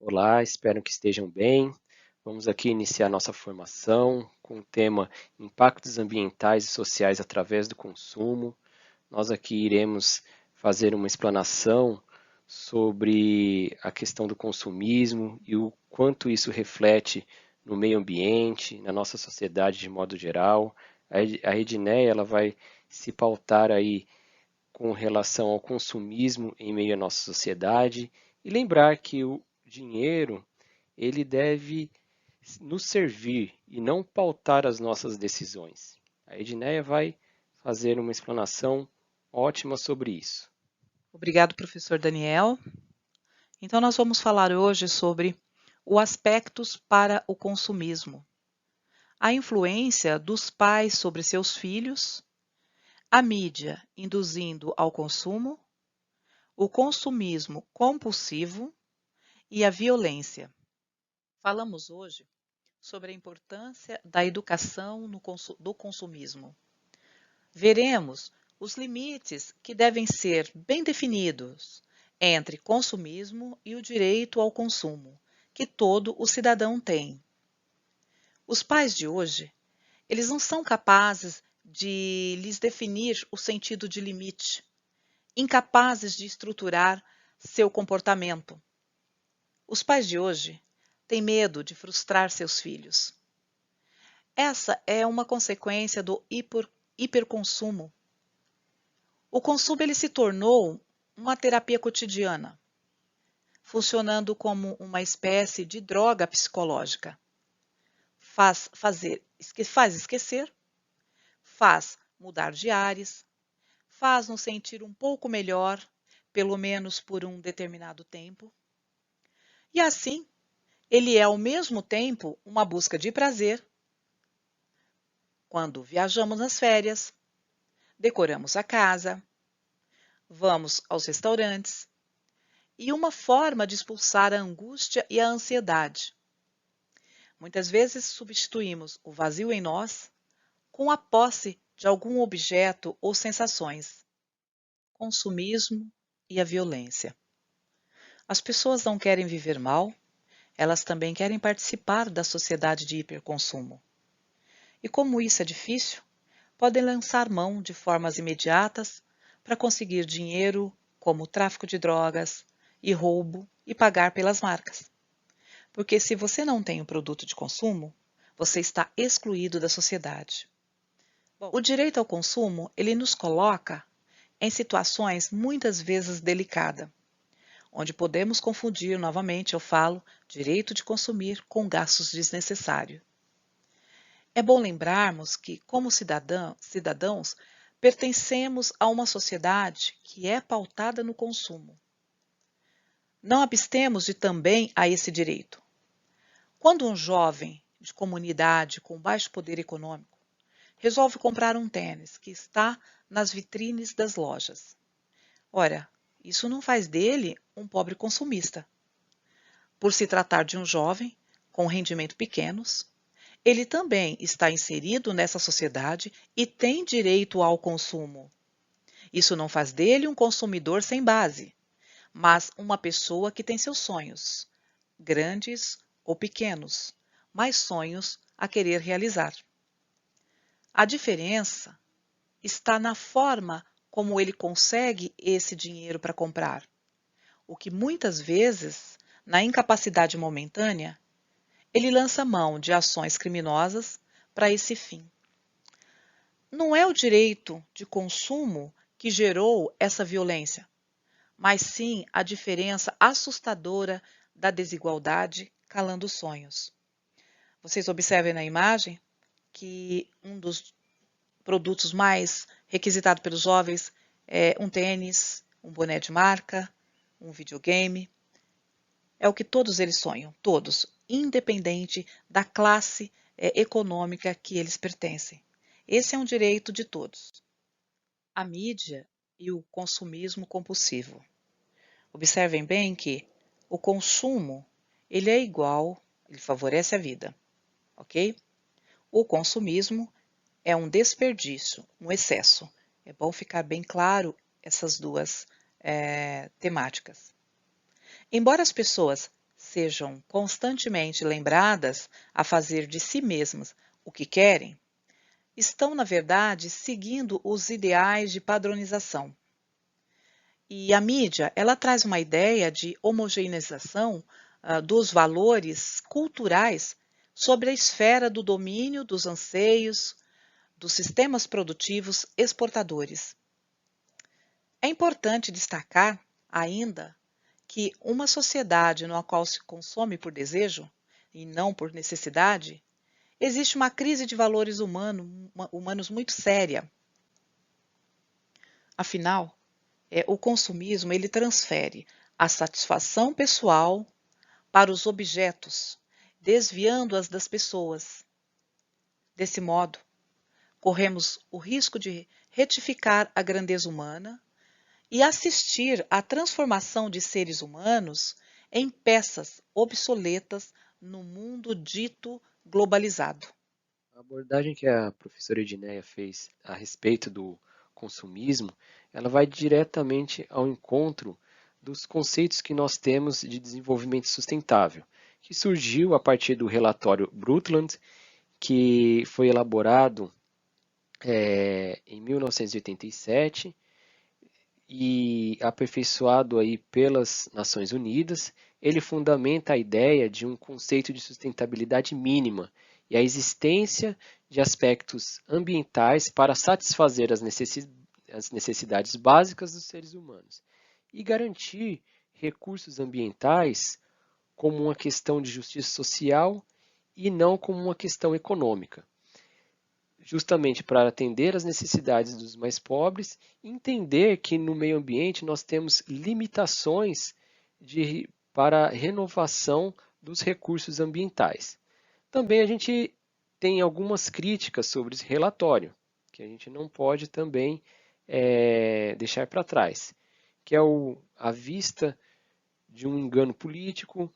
Olá, espero que estejam bem. Vamos aqui iniciar nossa formação com o tema Impactos Ambientais e Sociais através do Consumo. Nós aqui iremos fazer uma explanação sobre a questão do consumismo e o quanto isso reflete no meio ambiente, na nossa sociedade de modo geral. A Edneia ela vai se pautar aí com relação ao consumismo em meio à nossa sociedade e lembrar que o dinheiro ele deve nos servir e não pautar as nossas decisões. A Edneia vai fazer uma explanação ótima sobre isso. Obrigado, professor Daniel. Então, nós vamos falar hoje sobre os aspectos para o consumismo, a influência dos pais sobre seus filhos, a mídia induzindo ao consumo, o consumismo compulsivo e a violência. Falamos hoje sobre a importância da educação do consumismo. Veremos os limites que devem ser bem definidos entre consumismo e o direito ao consumo, que todo o cidadão tem. Os pais de hoje, eles não são capazes de lhes definir o sentido de limite, incapazes de estruturar seu comportamento. Os pais de hoje têm medo de frustrar seus filhos. Essa é uma consequência do hiperconsumo. O consumo ele se tornou uma terapia cotidiana, funcionando como uma espécie de droga psicológica. Faz esquecer, faz mudar de ares, faz nos sentir um pouco melhor, pelo menos por um determinado tempo. E assim, ele é ao mesmo tempo uma busca de prazer. Quando viajamos nas férias, decoramos a casa, vamos aos restaurantes, e uma forma de expulsar a angústia e a ansiedade. Muitas vezes substituímos o vazio em nós com a posse de algum objeto ou sensações. Consumismo e a violência. As pessoas não querem viver mal, elas também querem participar da sociedade de hiperconsumo. E como isso é difícil, podem lançar mão de formas imediatas para conseguir dinheiro, como tráfico de drogas e roubo, e pagar pelas marcas. Porque se você não tem um produto de consumo, você está excluído da sociedade. Bom, o direito ao consumo, ele nos coloca em situações muitas vezes delicadas, onde podemos confundir, novamente eu falo, direito de consumir com gastos desnecessários. É bom lembrarmos que, como cidadãos, pertencemos a uma sociedade que é pautada no consumo. Não abstemos de também a esse direito. Quando um jovem de comunidade com baixo poder econômico resolve comprar um tênis que está nas vitrines das lojas, ora, isso não faz dele um pobre consumista. Por se tratar de um jovem com rendimento pequenos, ele também está inserido nessa sociedade e tem direito ao consumo. Isso não faz dele um consumidor sem base, mas uma pessoa que tem seus sonhos, grandes ou pequenos, mas sonhos a querer realizar. A diferença está na forma como ele consegue esse dinheiro para comprar, o que muitas vezes, na incapacidade momentânea, ele lança mão de ações criminosas para esse fim. Não é o direito de consumo que gerou essa violência, mas sim a diferença assustadora da desigualdade calando os sonhos. Vocês observem na imagem que um dos produtos mais requisitados pelos jovens é um tênis, um boné de marca, um videogame. É o que todos eles sonham, todos, independente da classe econômica que eles pertencem. Esse é um direito de todos. A mídia e o consumismo compulsivo. Observem bem que o consumo, ele é igual, ele favorece a vida, ok? O consumismo é um desperdício, um excesso. É bom ficar bem claro essas duas temáticas. Embora as pessoas sejam constantemente lembradas a fazer de si mesmas o que querem, estão, na verdade, seguindo os ideais de padronização. E a mídia, ela traz uma ideia de homogeneização dos valores culturais sobre a esfera do domínio dos anseios, dos sistemas produtivos exportadores. É importante destacar, ainda, que uma sociedade na qual se consome por desejo e não por necessidade, existe uma crise de valores humanos muito séria. Afinal, o consumismo ele transfere a satisfação pessoal para os objetos, desviando-as das pessoas. Desse modo, corremos o risco de retificar a grandeza humana e assistir à transformação de seres humanos em peças obsoletas no mundo dito globalizado. A abordagem que a professora Edneia fez a respeito do consumismo, ela vai diretamente ao encontro dos conceitos que nós temos de desenvolvimento sustentável, que surgiu a partir do relatório Brundtland, que foi elaborado em 1987 e aperfeiçoado aí pelas Nações Unidas. Ele fundamenta a ideia de um conceito de sustentabilidade mínima e a existência de aspectos ambientais para satisfazer as necessidades básicas dos seres humanos e garantir recursos ambientais como uma questão de justiça social e não como uma questão econômica, justamente para atender às necessidades dos mais pobres, entender que no meio ambiente nós temos limitações para a renovação dos recursos ambientais. Também a gente tem algumas críticas sobre esse relatório, que a gente não pode também deixar para trás, que é a vista de um engano político.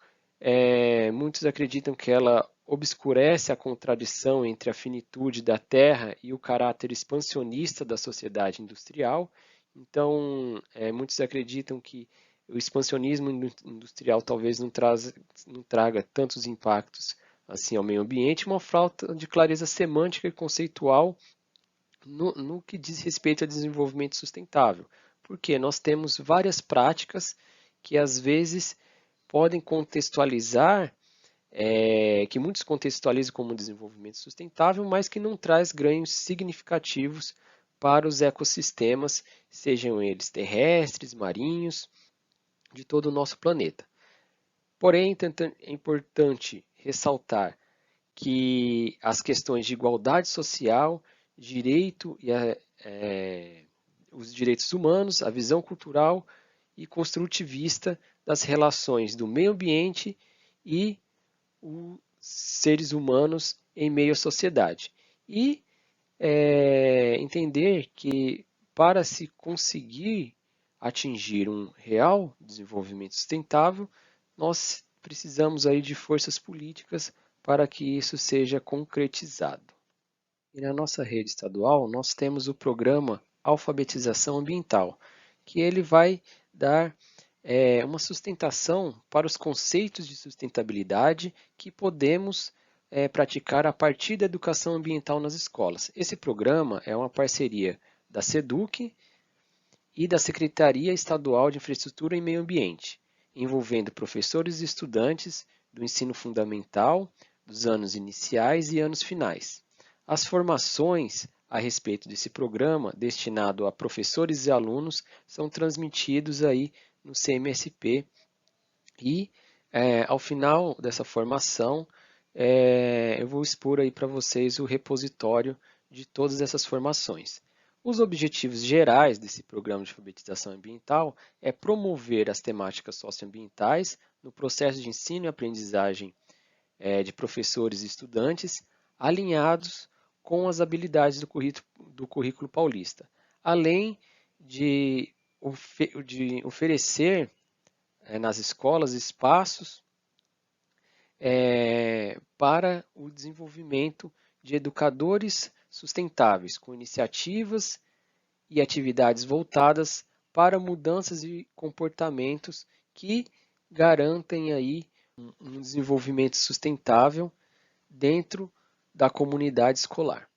Muitos acreditam que ela obscurece a contradição entre a finitude da terra e o caráter expansionista da sociedade industrial. Então, muitos acreditam que o expansionismo industrial talvez não traga tantos impactos assim ao meio ambiente, uma falta de clareza semântica e conceitual no que diz respeito ao desenvolvimento sustentável, porque nós temos várias práticas que às vezes podem contextualizar, que muitos contextualizam como desenvolvimento sustentável, mas que não traz ganhos significativos para os ecossistemas, sejam eles terrestres, marinhos, de todo o nosso planeta. Porém, é importante ressaltar que as questões de igualdade social, direito e os direitos humanos, a visão cultural e construtivista das relações do meio ambiente e os seres humanos em meio à sociedade. E entender que para se conseguir atingir um real desenvolvimento sustentável, nós precisamos aí de forças políticas para que isso seja concretizado. E na nossa rede estadual, nós temos o programa Alfabetização Ambiental, que ele vai dar uma sustentação para os conceitos de sustentabilidade que podemos praticar a partir da educação ambiental nas escolas. Esse programa é uma parceria da SEDUC e da Secretaria Estadual de Infraestrutura e Meio Ambiente, envolvendo professores e estudantes do ensino fundamental, dos anos iniciais e anos finais. As formações a respeito desse programa, destinado a professores e alunos, são transmitidos aí no CMSP e, ao final dessa formação, eu vou expor aí para vocês o repositório de todas essas formações. Os objetivos gerais desse programa de alfabetização ambiental é promover as temáticas socioambientais no processo de ensino e aprendizagem de professores e estudantes, alinhados com as habilidades do currículo paulista, além de oferecer nas escolas espaços para o desenvolvimento de educadores sustentáveis, com iniciativas e atividades voltadas para mudanças de comportamentos que garantem aí um desenvolvimento sustentável dentro da comunidade escolar.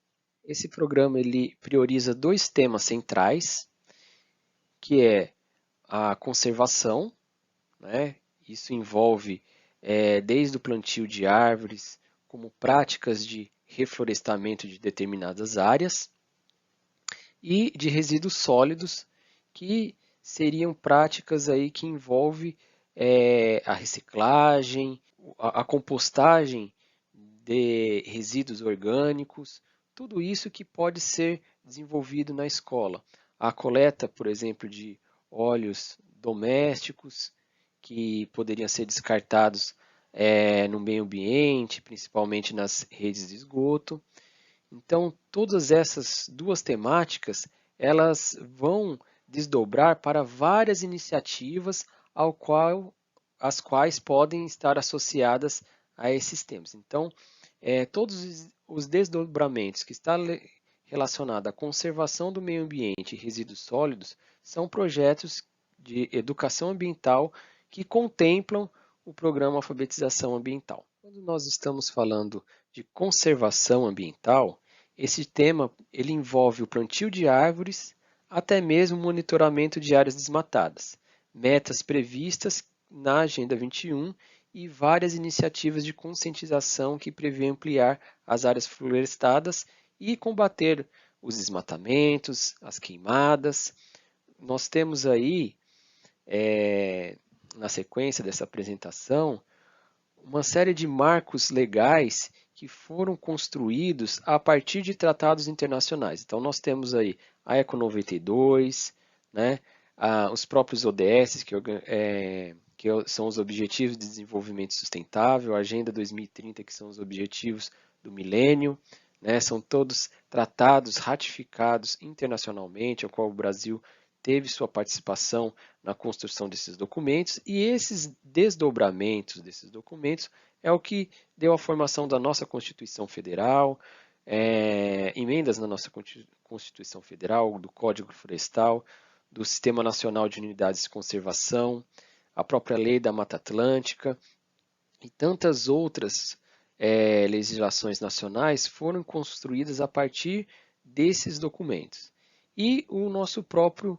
Esse programa ele prioriza 2 temas centrais, que é a conservação, né? Isso envolve desde o plantio de árvores, como práticas de reflorestamento de determinadas áreas, e de resíduos sólidos, que seriam práticas aí que envolvem a reciclagem, a compostagem de resíduos orgânicos, tudo isso que pode ser desenvolvido na escola. A coleta, por exemplo, de óleos domésticos que poderiam ser descartados no meio ambiente, principalmente nas redes de esgoto. Então, todas essas 2 temáticas, elas vão desdobrar para várias iniciativas as quais podem estar associadas a esses temas. Então, todos os desdobramentos que estão relacionados à conservação do meio ambiente e resíduos sólidos são projetos de educação ambiental que contemplam o programa Alfabetização Ambiental. Quando nós estamos falando de conservação ambiental, esse tema ele envolve o plantio de árvores, até mesmo o monitoramento de áreas desmatadas, metas previstas na Agenda 21 e várias iniciativas de conscientização que prevê ampliar as áreas florestadas e combater os desmatamentos, as queimadas. Nós temos aí, na sequência dessa apresentação, uma série de marcos legais que foram construídos a partir de tratados internacionais. Então, nós temos aí a ECO 92, né, os próprios ODS, que são os Objetivos de Desenvolvimento Sustentável, a Agenda 2030, que são os Objetivos do Milênio, né, são todos tratados ratificados internacionalmente, ao qual o Brasil teve sua participação na construção desses documentos, e esses desdobramentos desses documentos é o que deu a formação da nossa Constituição Federal, emendas na nossa Constituição Federal, do Código Florestal, do Sistema Nacional de Unidades de Conservação, a própria Lei da Mata Atlântica e tantas outras legislações nacionais foram construídas a partir desses documentos. E o nosso próprio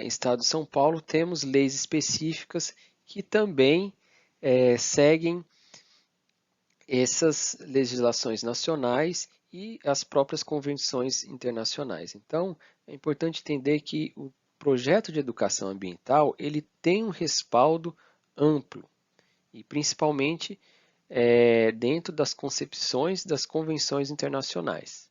Estado de São Paulo temos leis específicas que também seguem essas legislações nacionais e as próprias convenções internacionais. Então, é importante entender que o projeto de educação ambiental ele tem um respaldo amplo e principalmente dentro das concepções das convenções internacionais.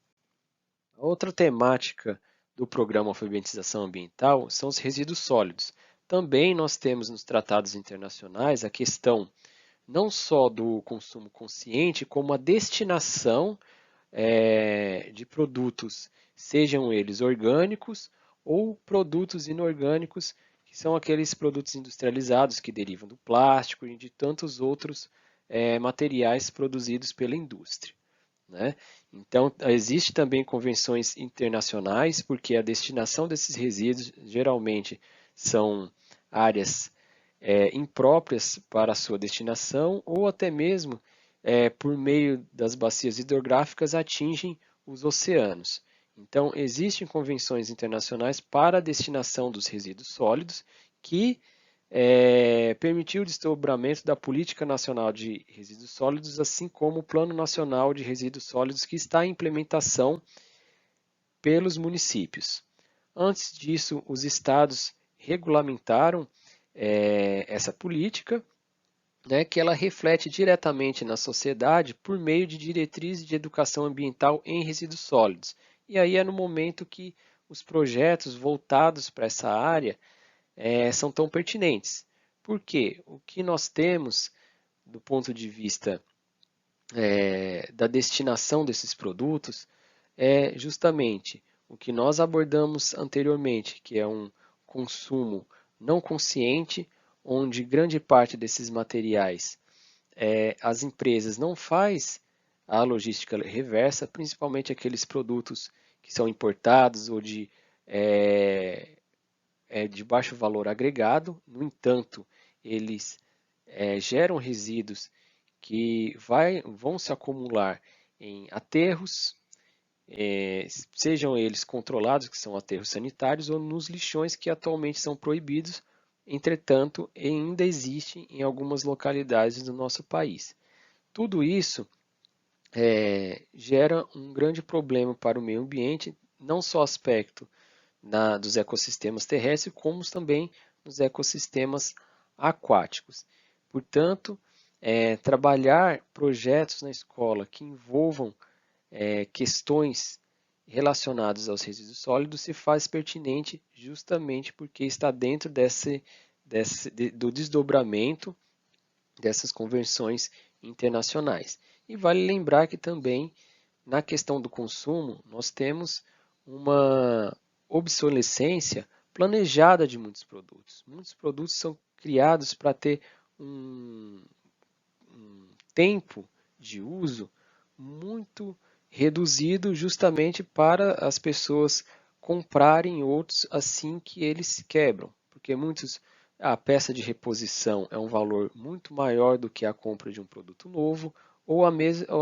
A outra temática do programa Alfabetização Ambiental são os resíduos sólidos. Também nós temos nos tratados internacionais a questão não só do consumo consciente, como a destinação de produtos, sejam eles orgânicos ou produtos inorgânicos, que são aqueles produtos industrializados que derivam do plástico e de tantos outros materiais produzidos pela indústria. Né? Então, existe também convenções internacionais, porque a destinação desses resíduos geralmente são áreas impróprias para a sua destinação ou até mesmo por meio das bacias hidrográficas atingem os oceanos. Então, existem convenções internacionais para a destinação dos resíduos sólidos que permitiu o desdobramento da Política Nacional de Resíduos Sólidos, assim como o Plano Nacional de Resíduos Sólidos, que está em implementação pelos municípios. Antes disso, os estados regulamentaram essa política, né, que ela reflete diretamente na sociedade por meio de diretrizes de educação ambiental em resíduos sólidos. E aí é no momento que os projetos voltados para essa área são tão pertinentes. Porque o que nós temos do ponto de vista da destinação desses produtos é justamente o que nós abordamos anteriormente, que é um consumo não consciente, onde grande parte desses materiais as empresas não faz a logística reversa, principalmente aqueles produtos que são importados ou de baixo valor agregado. No entanto, eles geram resíduos que vão se acumular em aterros, sejam eles controlados, que são aterros sanitários, ou nos lixões que atualmente são proibidos, entretanto, ainda existem em algumas localidades do nosso país. Tudo isso gera um grande problema para o meio ambiente, não só aspecto dos ecossistemas terrestres, como também nos ecossistemas aquáticos. Portanto, trabalhar projetos na escola que envolvam questões relacionadas aos resíduos sólidos se faz pertinente justamente porque está dentro do desdobramento dessas convenções internacionais. E vale lembrar que também, na questão do consumo, nós temos uma obsolescência planejada de muitos produtos. Muitos produtos são criados para ter um tempo de uso muito reduzido, justamente para as pessoas comprarem outros assim que eles quebram, porque a peça de reposição é um valor muito maior do que a compra de um produto novo, ou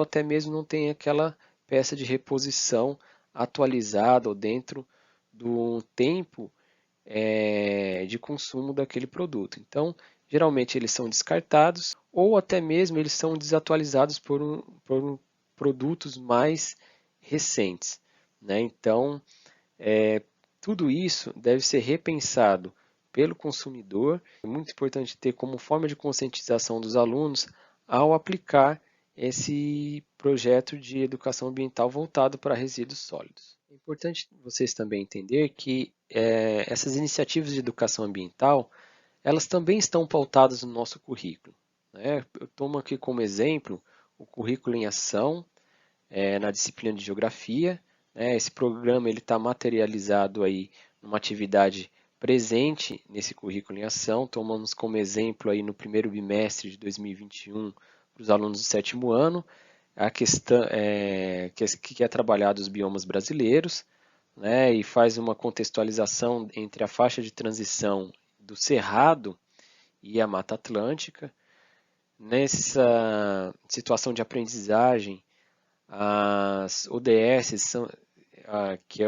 até mesmo não tem aquela peça de reposição atualizada ou dentro do tempo de consumo daquele produto. Então, geralmente eles são descartados ou até mesmo eles são desatualizados por produtos mais recentes, né? Então, tudo isso deve ser repensado pelo consumidor. É muito importante ter como forma de conscientização dos alunos ao aplicar esse projeto de educação ambiental voltado para resíduos sólidos. É importante vocês também entender que essas iniciativas de educação ambiental, elas também estão pautadas no nosso currículo, né? Eu tomo aqui como exemplo o currículo em ação, na disciplina de geografia, né? Esse programa ele está materializado aí numa atividade presente nesse currículo em ação. Tomamos como exemplo aí no primeiro bimestre de 2021 para os alunos do sétimo ano a questão que é trabalhado os biomas brasileiros, né? E faz uma contextualização entre a faixa de transição do Cerrado e a Mata Atlântica. Nessa situação de aprendizagem, as ODS são, que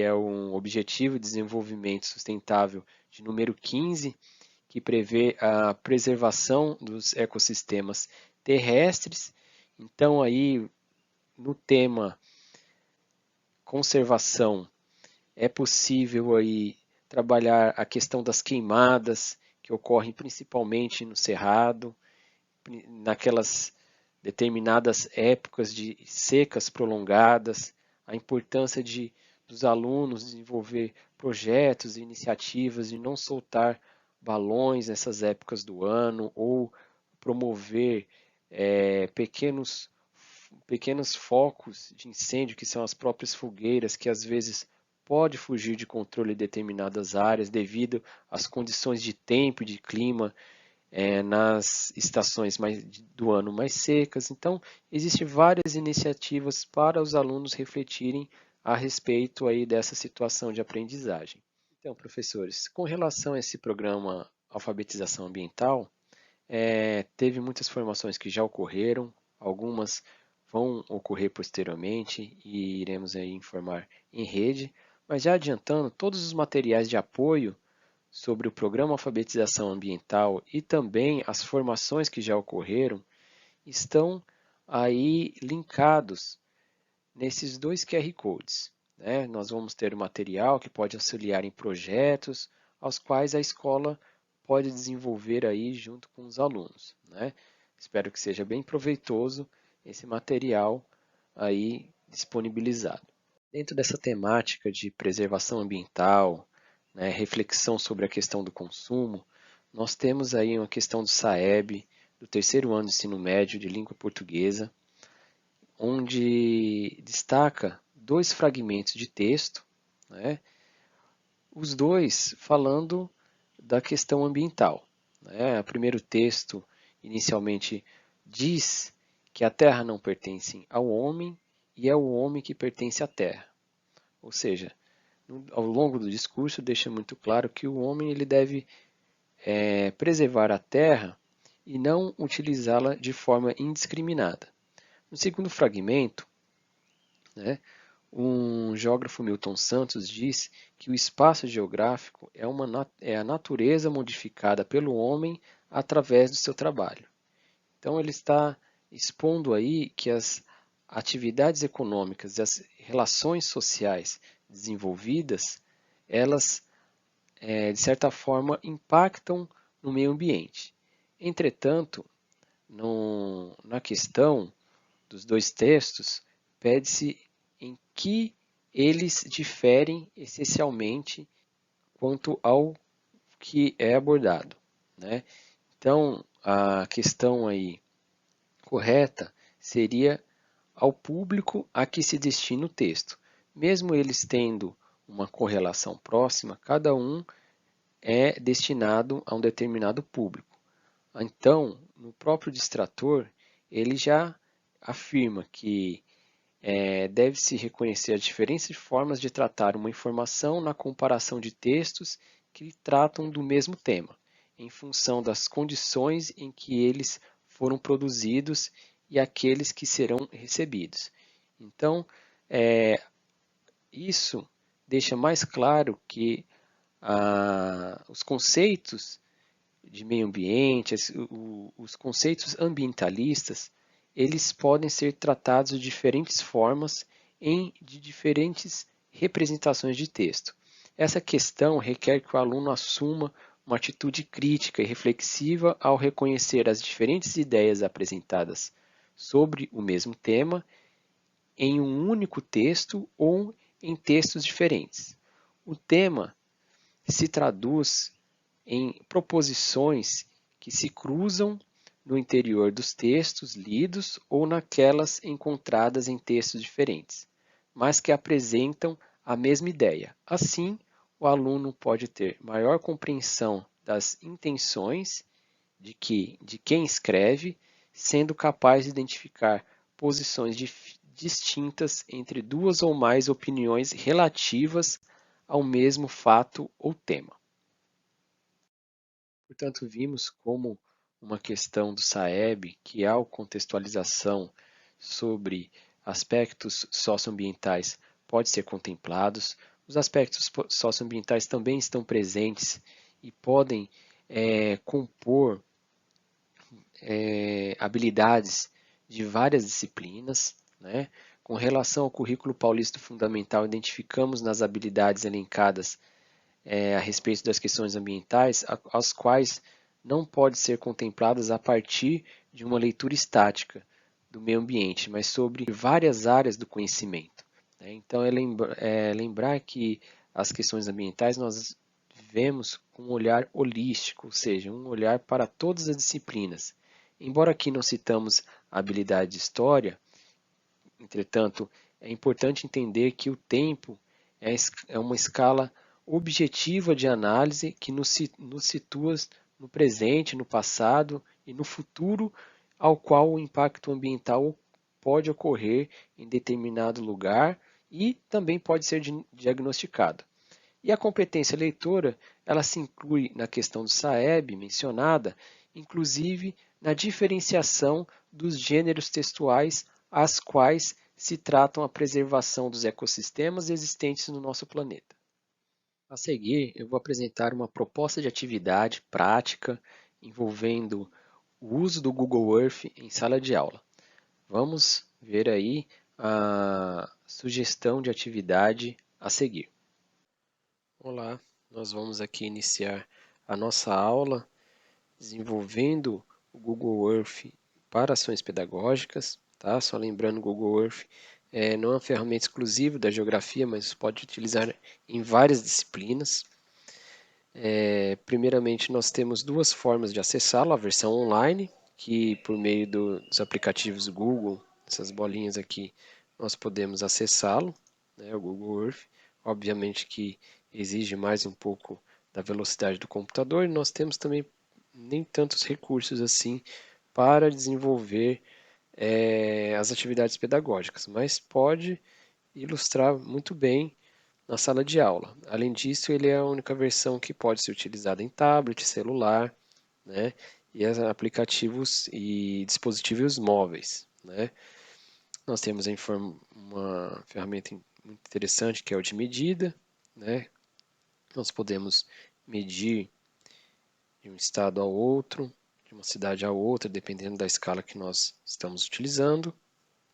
é um Objetivo de Desenvolvimento Sustentável de número 15, que prevê a preservação dos ecossistemas terrestres. Então, aí, no tema conservação, é possível aí trabalhar a questão das queimadas, que ocorrem principalmente no Cerrado, naquelas determinadas épocas de secas prolongadas, a importância dos alunos desenvolver projetos e iniciativas de não soltar balões nessas épocas do ano ou promover pequenos focos de incêndio, que são as próprias fogueiras, que às vezes pode fugir de controle em determinadas áreas devido às condições de tempo e de clima nas estações do ano mais secas. Então, existem várias iniciativas para os alunos refletirem a respeito aí dessa situação de aprendizagem. Então, professores, com relação a esse programa Alfabetização Ambiental, teve muitas formações que já ocorreram, algumas vão ocorrer posteriormente e iremos aí informar em rede, mas já adiantando, todos os materiais de apoio sobre o Programa Alfabetização Ambiental e também as formações que já ocorreram estão aí linkados nesses dois QR Codes, né? Nós vamos ter o material que pode auxiliar em projetos aos quais a escola pode desenvolver aí junto com os alunos, né? Espero que seja bem proveitoso esse material aí disponibilizado. Dentro dessa temática de preservação ambiental, reflexão sobre a questão do consumo, nós temos aí uma questão do SAEB, do terceiro ano do ensino médio de língua portuguesa, onde destaca 2 fragmentos de texto, né? Os dois falando da questão ambiental, né? O primeiro texto inicialmente diz que a terra não pertence ao homem e é o homem que pertence à terra. Ou seja, ao longo do discurso deixa muito claro que o homem ele deve preservar a terra e não utilizá-la de forma indiscriminada. No segundo fragmento, né, um geógrafo Milton Santos diz que o espaço geográfico é a natureza modificada pelo homem através do seu trabalho. Então ele está expondo aí que as atividades econômicas e as relações sociais desenvolvidas, elas, de certa forma, impactam no meio ambiente. Entretanto, na questão dos 2 textos, pede-se em que eles diferem essencialmente quanto ao que é abordado, né? Então, a questão aí correta seria ao público a que se destina o texto. Mesmo eles tendo uma correlação próxima, cada um é destinado a um determinado público. Então, no próprio distrator, ele já afirma que deve-se reconhecer as diferentes formas de tratar uma informação na comparação de textos que tratam do mesmo tema, em função das condições em que eles foram produzidos e aqueles que serão recebidos. Então, isso deixa mais claro que os conceitos de meio ambiente, os conceitos ambientalistas, eles podem ser tratados de diferentes formas de diferentes representações de texto. Essa questão requer que o aluno assuma uma atitude crítica e reflexiva ao reconhecer as diferentes ideias apresentadas sobre o mesmo tema em um único texto ou em textos diferentes. O tema se traduz em proposições que se cruzam no interior dos textos lidos ou naquelas encontradas em textos diferentes, mas que apresentam a mesma ideia. Assim, o aluno pode ter maior compreensão das intenções de quem escreve, sendo capaz de identificar posições distintas entre 2 ou mais opiniões relativas ao mesmo fato ou tema. Portanto, vimos como uma questão do SAEB, que ao contextualização sobre aspectos socioambientais pode ser contemplados, os aspectos socioambientais também estão presentes e podem compor habilidades de várias disciplinas, né? Com relação ao currículo paulista fundamental, identificamos nas habilidades elencadas a respeito das questões ambientais, as quais não podem ser contempladas a partir de uma leitura estática do meio ambiente, mas sobre várias áreas do conhecimento. Né? Então, lembrar que as questões ambientais nós vemos com um olhar holístico, ou seja, um olhar para todas as disciplinas. Embora aqui não citamos a habilidade de história, entretanto, é importante entender que o tempo é uma escala objetiva de análise que nos situa no presente, no passado e no futuro, ao qual o impacto ambiental pode ocorrer em determinado lugar e também pode ser diagnosticado. E a competência leitora, ela se inclui na questão do SAEB mencionada, inclusive na diferenciação dos gêneros textuais às quais se tratam a preservação dos ecossistemas existentes no nosso planeta. A seguir, eu vou apresentar uma proposta de atividade prática envolvendo o uso do Google Earth em sala de aula. Vamos ver aí a sugestão de atividade a seguir. Olá, nós vamos aqui iniciar a nossa aula desenvolvendo o Google Earth para ações pedagógicas. Tá? Só lembrando, o Google Earth não é uma ferramenta exclusiva da geografia, mas pode utilizar em várias disciplinas. Primeiramente, nós temos 2 formas de acessá-lo, a versão online, que por meio dos aplicativos Google, essas bolinhas aqui, nós podemos acessá-lo, né, o Google Earth. Obviamente que exige mais um pouco da velocidade do computador, e nós temos também nem tantos recursos assim para desenvolver as atividades pedagógicas, mas pode ilustrar muito bem na sala de aula. Além disso, ele é a única versão que pode ser utilizada em tablet, celular, né, e aplicativos e dispositivos móveis, né. Nós temos uma ferramenta muito interessante que é o de medida, né. Nós podemos medir de um estado ao outro, de uma cidade a outra, dependendo da escala que nós estamos utilizando,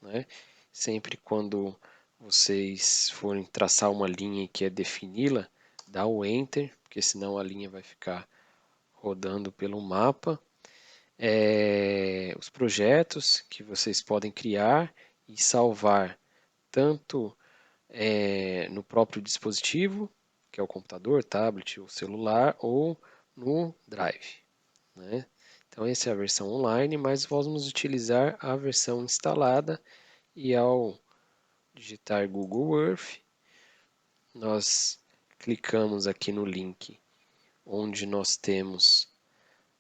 né? Sempre quando vocês forem traçar uma linha e quer defini-la, dá o Enter, porque senão a linha vai ficar rodando pelo mapa. Os projetos que vocês podem criar e salvar tanto no próprio dispositivo, que é o computador, tablet ou celular, ou no Drive, né? Então essa é a versão online, mas vamos utilizar a versão instalada, e ao digitar Google Earth, nós clicamos aqui no link onde nós temos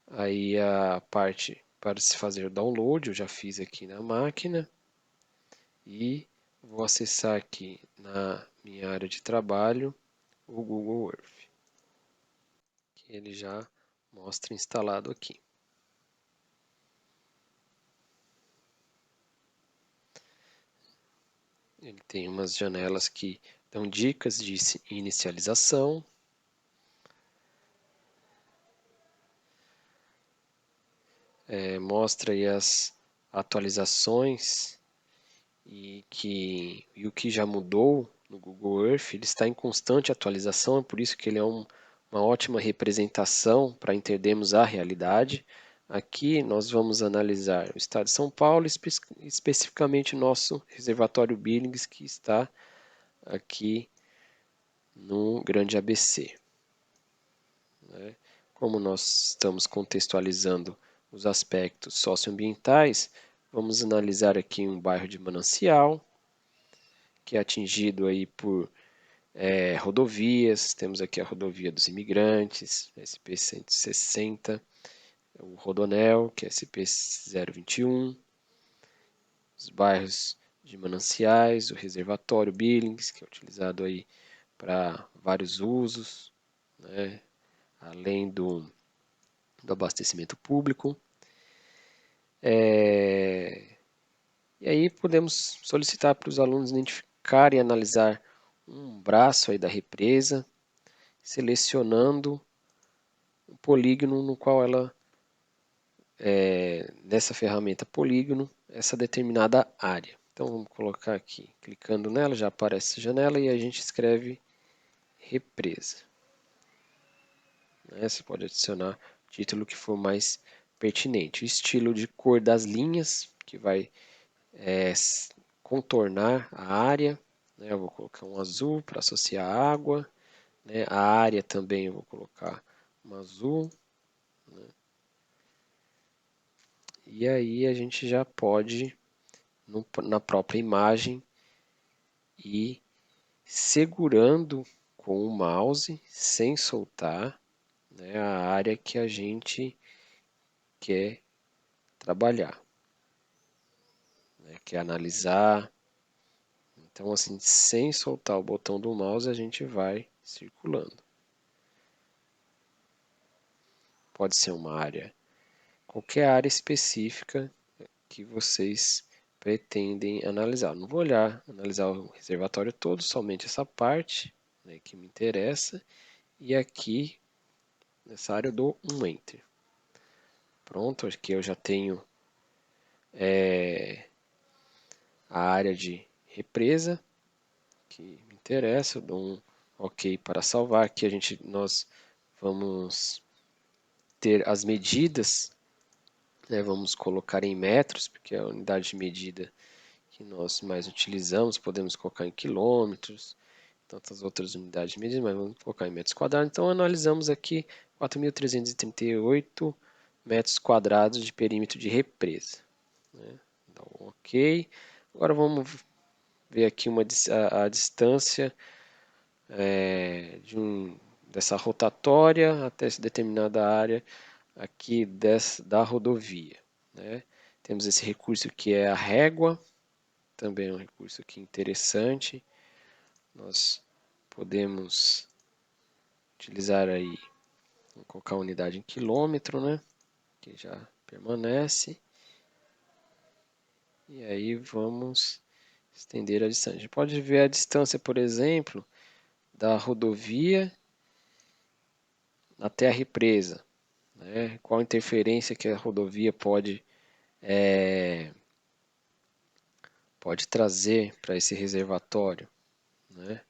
aí a parte para se fazer download. Eu já fiz aqui na máquina e vou acessar aqui na minha área de trabalho o Google Earth, que ele já mostra instalado aqui. Ele tem umas janelas que dão dicas de inicialização. Mostra aí as atualizações e o que já mudou no Google Earth. Ele está em constante atualização, é por isso que ele é uma ótima representação para entendermos a realidade. Aqui nós vamos analisar o estado de São Paulo, especificamente nosso reservatório Billings, que está aqui no Grande ABC, né? Como nós estamos contextualizando os aspectos socioambientais, vamos analisar aqui um bairro de Manancial, que é atingido aí por rodovias. Temos aqui a rodovia dos imigrantes, SP-160, o Rodonel, que é SP-021, os bairros de Mananciais, o reservatório Billings, que é utilizado aí para vários usos, né, além do abastecimento público. E aí podemos solicitar para os alunos identificar e analisar um braço aí da represa, selecionando o polígono no qual ela, nessa ferramenta polígono, essa determinada área. Então vamos colocar aqui, clicando nela, já aparece essa janela e a gente escreve represa. Você pode adicionar o título que for mais pertinente. O estilo de cor das linhas, que vai contornar a área, né? Eu vou colocar um azul para associar a água, né? A área também eu vou colocar um azul, né? E aí a gente já pode, na própria imagem, ir segurando com o mouse, sem soltar, né, a área que a gente quer trabalhar, né, quer analisar. Então, assim, sem soltar o botão do mouse, a gente vai circulando. Pode ser uma área, qualquer área específica que vocês pretendem analisar. Não vou analisar o reservatório todo, somente essa parte, né, que me interessa. E aqui, nessa área, eu dou um Enter. Pronto, aqui eu já tenho a área de represa que me interessa. Eu dou um OK para salvar. Aqui nós vamos ter as medidas, né? Vamos colocar em metros, porque é a unidade de medida que nós mais utilizamos. Podemos colocar em quilômetros, tantas outras unidades de medida, mas vamos colocar em metros quadrados. Então analisamos aqui 4.338 metros quadrados de perímetro de represa. Né? Dá um OK. Agora vamos ver aqui a distância dessa rotatória até determinada área aqui da rodovia. Né? Temos esse recurso que é a régua, também é um recurso aqui interessante. Nós podemos utilizar aí, vamos colocar a unidade em quilômetro, né? Que já permanece. E aí vamos estender a distância. A gente pode ver a distância, por exemplo, da rodovia até a represa. Né? Qual interferência que a rodovia pode trazer para esse reservatório. Né?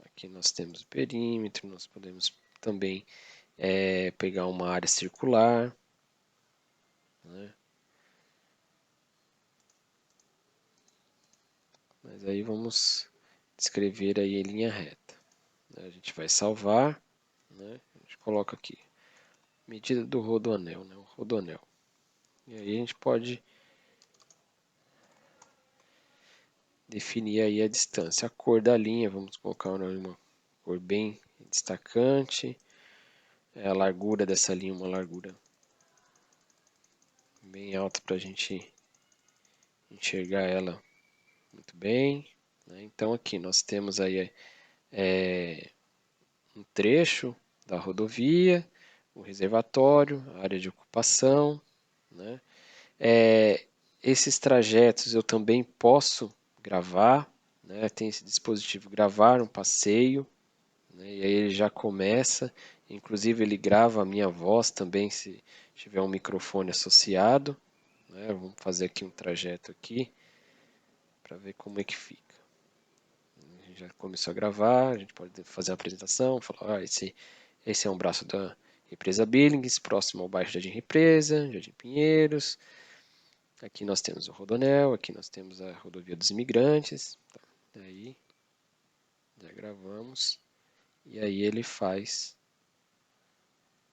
Aqui nós temos o perímetro, nós podemos também pegar uma área circular. Né? Mas aí vamos descrever aí em linha reta. A gente vai salvar, né? A gente coloca aqui medida do rodoanel, né? O rodoanel. E aí a gente pode definir aí a distância. A cor da linha, vamos colocar uma cor bem destacante. A largura dessa linha, uma largura bem alta para a gente enxergar ela muito bem. Né? Então aqui nós temos aí um trecho da rodovia, o reservatório, a área de ocupação. Né? Esses trajetos eu também posso gravar, né? Tem esse dispositivo gravar um passeio, né? E aí ele já começa, inclusive ele grava a minha voz também se tiver um microfone associado. Né? Vamos fazer aqui um trajeto aqui para ver como é que fica. A gente já começou a gravar, a gente pode fazer a apresentação, falar, esse é um braço da Represa Billings, próximo ao bairro Jardim Represa, Jardim Pinheiros. Aqui nós temos o Rodoanel, aqui nós temos a Rodovia dos Imigrantes. Daí já gravamos e aí ele faz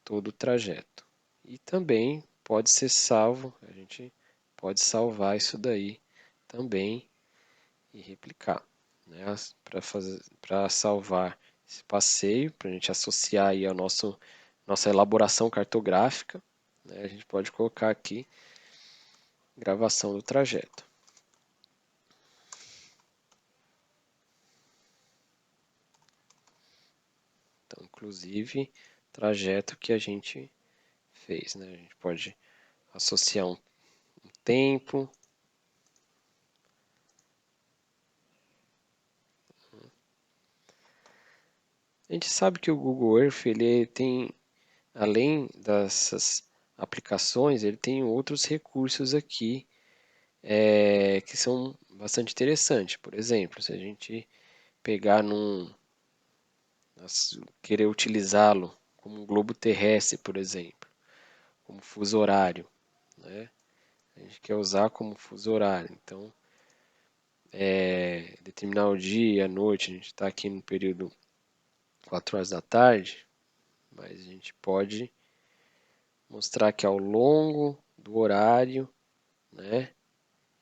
todo o trajeto. E também pode ser salvo, a gente pode salvar isso daí também e replicar, né? Para salvar esse passeio, para a gente associar aí a nossa elaboração cartográfica, né? A gente pode colocar aqui gravação do trajeto. Então, inclusive, trajeto que a gente fez, né? A gente pode associar um tempo. A gente sabe que o Google Earth, ele tem, além dessas aplicações, ele tem outros recursos aqui que são bastante interessantes. Por exemplo, se a gente pegar querer utilizá-lo como um globo terrestre, por exemplo, como fuso horário, né? A gente quer usar como fuso horário. Então, determinar o dia, a noite, a gente está aqui no período 4 horas da tarde, mas a gente pode mostrar que ao longo do horário, né,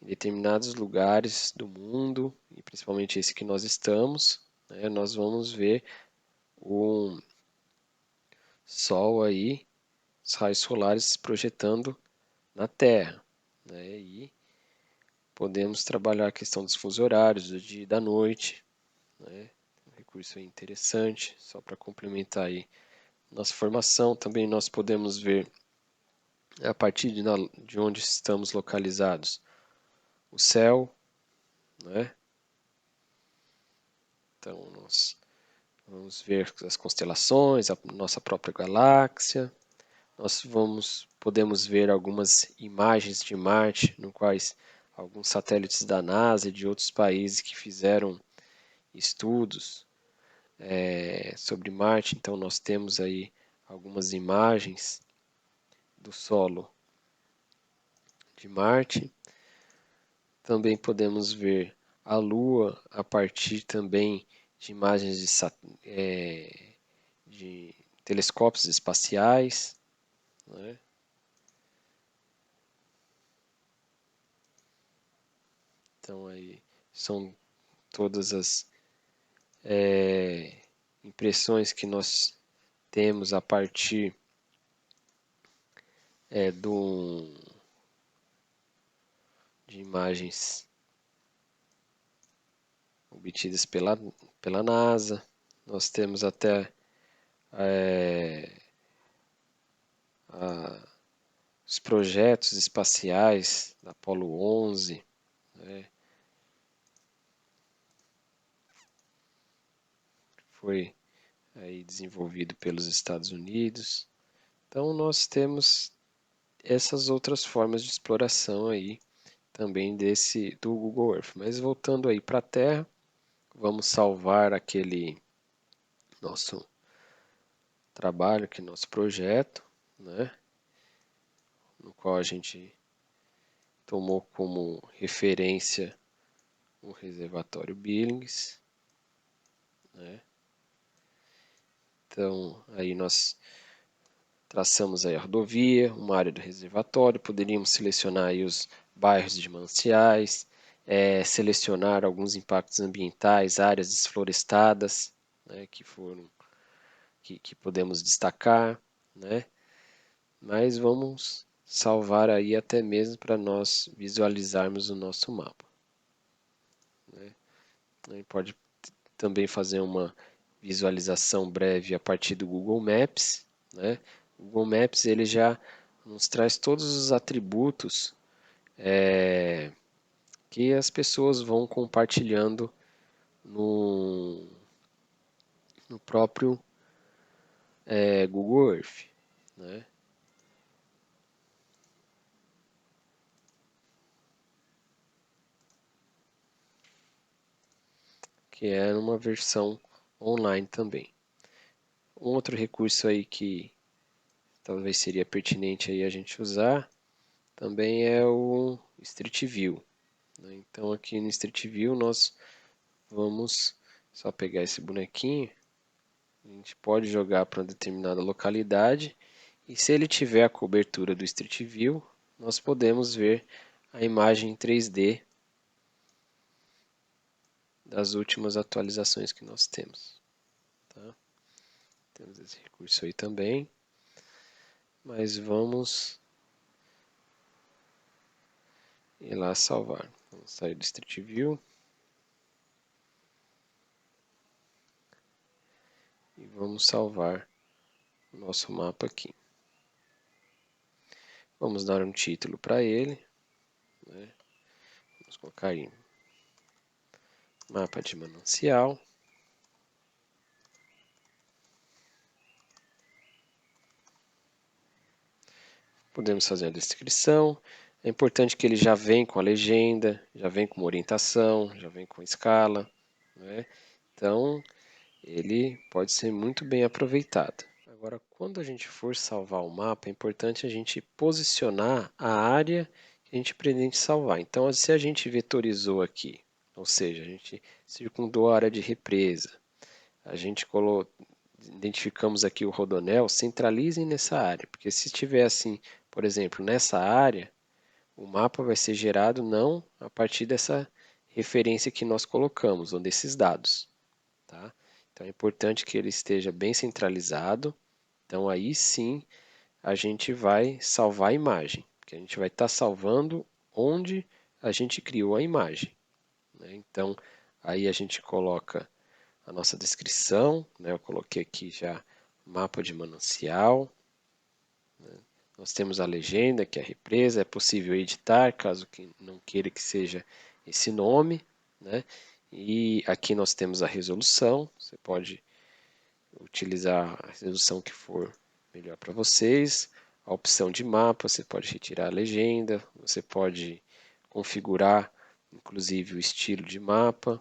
em determinados lugares do mundo, e principalmente esse que nós estamos, né, nós vamos ver o Sol aí, os raios solares se projetando na Terra. Né, e podemos trabalhar a questão dos fusos horários, do dia e da noite. Né, um recurso interessante, só para complementar aí nossa formação. Também nós podemos ver, a partir de onde estamos localizados, o céu, né? Então, nós vamos ver as constelações, a nossa própria galáxia. Nós podemos ver algumas imagens de Marte, no quais alguns satélites da NASA e de outros países que fizeram estudos sobre Marte. Então, nós temos aí algumas imagens do solo de Marte. Também podemos ver a Lua a partir também de imagens de telescópios espaciais, né? Então aí são todas as impressões que nós temos a partir de imagens obtidas pela NASA. Nós temos até os projetos espaciais da Apollo 11, né? Foi aí desenvolvido pelos Estados Unidos. Então nós temos essas outras formas de exploração aí também do Google Earth. Mas voltando aí para a Terra, vamos salvar aquele nosso trabalho, aquele nosso projeto, né? No qual a gente tomou como referência o reservatório Billings, né? Então aí nós traçamos aí a rodovia, uma área do reservatório, poderíamos selecionar aí os bairros de mananciais, selecionar alguns impactos ambientais, áreas desflorestadas, né, que podemos destacar, né? Mas vamos salvar aí até mesmo para nós visualizarmos o nosso mapa, né? A gente pode também fazer uma visualização breve a partir do Google Maps, né? O Google Maps ele já nos traz todos os atributos que as pessoas vão compartilhando no próprio Google Earth, né? Que é uma versão online também. Um outro recurso aí que talvez seria pertinente aí a gente usar também é o Street View, né? Então aqui no Street View nós vamos só pegar esse bonequinho, a gente pode jogar para uma determinada localidade e se ele tiver a cobertura do Street View, nós podemos ver a imagem em 3D das últimas atualizações que nós temos, tá? Temos esse recurso aí também, mas vamos ir lá salvar. Vamos sair do Street View e vamos salvar o nosso mapa aqui. Vamos dar um título para ele, né? Vamos colocar aí mapa de manancial. Podemos fazer a descrição. É importante que ele já vem com a legenda, já vem com uma orientação, já vem com escala, né? Então, ele pode ser muito bem aproveitado. Agora, quando a gente for salvar o mapa, é importante a gente posicionar a área que a gente pretende salvar. Então, se a gente vetorizou aqui, ou seja, a gente circundou a área de represa, a gente identificamos aqui o rodonel, centralizem nessa área, porque se estiver assim, por exemplo, nessa área, o mapa vai ser gerado não a partir dessa referência que nós colocamos, ou desses dados, tá? Então é importante que ele esteja bem centralizado, então aí sim a gente vai salvar a imagem, porque a gente vai estar salvando onde a gente criou a imagem, né? Então aí a gente coloca a nossa descrição, né? Eu coloquei aqui já mapa de manancial, né? Nós temos a legenda, que é a represa, é possível editar, caso que não queira que seja esse nome, né? E aqui nós temos a resolução, você pode utilizar a resolução que for melhor para vocês, a opção de mapa, você pode retirar a legenda, você pode configurar inclusive o estilo de mapa,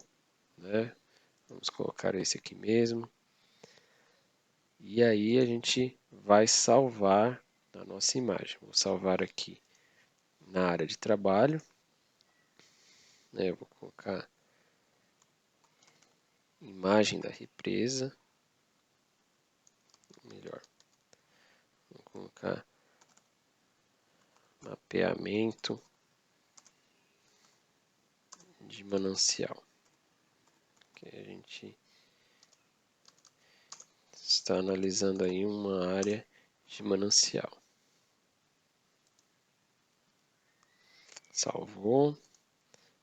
né? Vamos colocar esse aqui mesmo. E aí a gente vai salvar a nossa imagem. Vou salvar aqui na área de trabalho, né? Eu vou colocar imagem da represa. colocar mapeamento de manancial. Que a gente está analisando aí uma área de manancial. Salvou.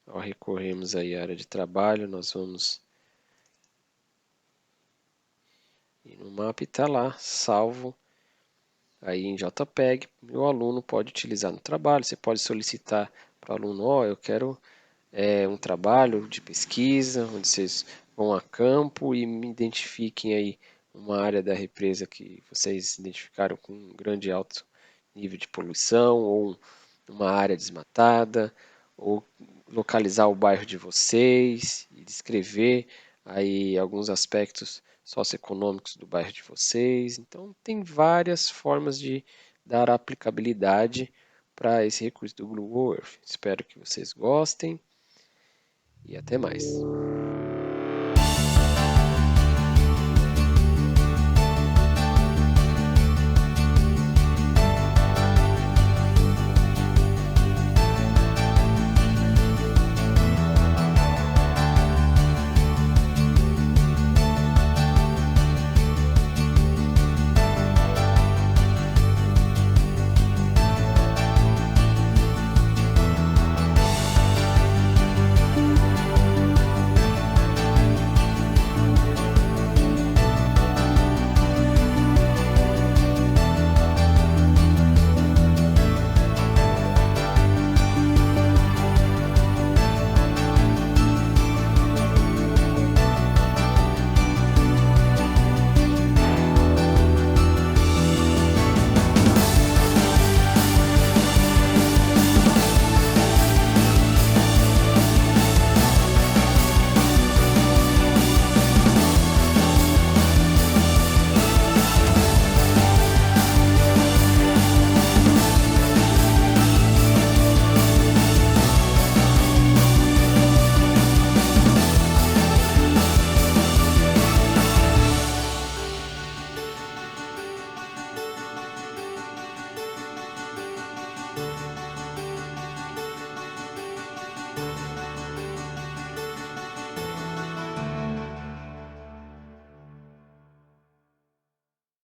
Ao recorrermos aí à área de trabalho, nós vamos ir no mapa e está lá, salvo aí em JPEG. O aluno pode utilizar no trabalho. Você pode solicitar para o aluno, eu quero um trabalho de pesquisa, onde vocês vão a campo e me identifiquem aí uma área da represa que vocês identificaram com um grande alto nível de poluição, ou uma área desmatada, ou localizar o bairro de vocês e descrever aí alguns aspectos socioeconômicos do bairro de vocês. Então, tem várias formas de dar aplicabilidade para esse recurso do Google Earth. Espero que vocês gostem e até mais.